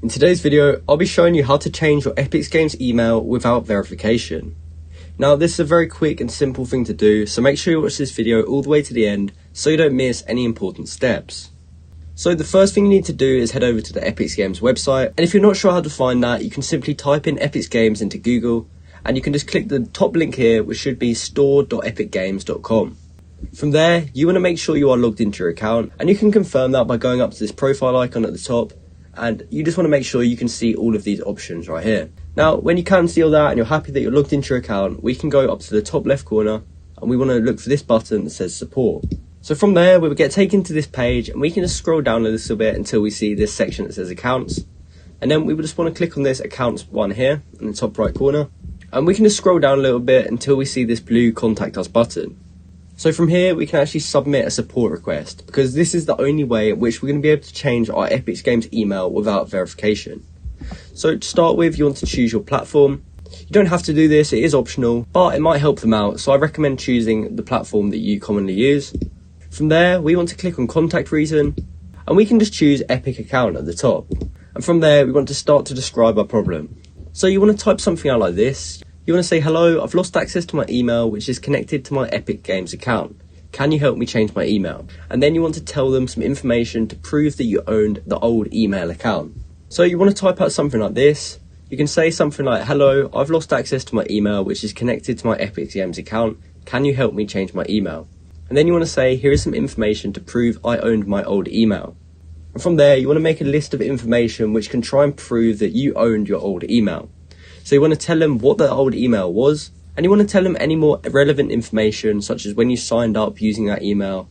In today's video, I'll be showing you how to change your Epic Games email without verification. Now, this is a very quick and simple thing to do, so make sure you watch this video all the way to the end so you don't miss any important steps. So the first thing you need to do is head over to the Epic Games website, and if you're not sure how to find that, you can simply type in Epic Games into Google, and you can just click the top link here, which should be store.epicgames.com. From there, you want to make sure you are logged into your account, and you can confirm that by going up to this profile icon at the top, and you just want to make sure you can see all of these options right here. Now, when you can see all that and you're happy that you're logged into your account, we can go up to the top left corner and we want to look for this button that says support. So from there, we will get taken to this page and we can just scroll down a little bit until we see this section that says accounts. And then we will just want to click on this accounts one here in the top right corner. And we can just scroll down a little bit until we see this blue contact us button. So from here, we can actually submit a support request because this is the only way in which we're going to be able to change our Epic Games email without verification. So to start with, you want to choose your platform. You don't have to do this, it is optional, but it might help them out. So I recommend choosing the platform that you commonly use. From there, we want to click on contact reason and we can just choose Epic account at the top. And from there, we want to start to describe our problem. So you want to type something out like this. You want to say, hello, I've lost access to my email, which is connected to my Epic Games account. Can you help me change my email? And then you want to tell them some information to prove that you owned the old email account. So you want to type out something like this. You can say something like, hello, I've lost access to my email, which is connected to my Epic Games account. Can you help me change my email? And then you want to say, here is some information to prove I owned my old email. And from there, you want to make a list of information which can try and prove that you owned your old email. So you want to tell them what the old email was, and you want to tell them any more relevant information, such as when you signed up using that email.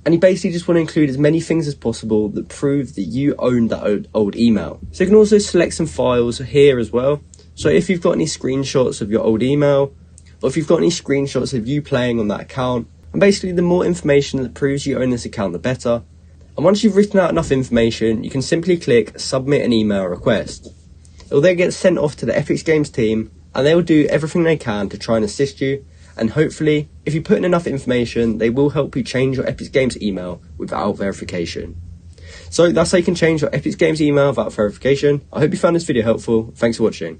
And you basically just want to include as many things as possible that prove that you owned that old email. So you can also select some files here as well. So if you've got any screenshots of your old email, or if you've got any screenshots of you playing on that account, and basically the more information that proves you own this account, the better. And once you've written out enough information, you can simply click submit an email request. It will then get sent off to the Epic Games team and they will do everything they can to try and assist you, and hopefully if you put in enough information they will help you change your Epic Games email without verification. So that's how you can change your Epic Games email without verification. I hope you found this video helpful. Thanks for watching.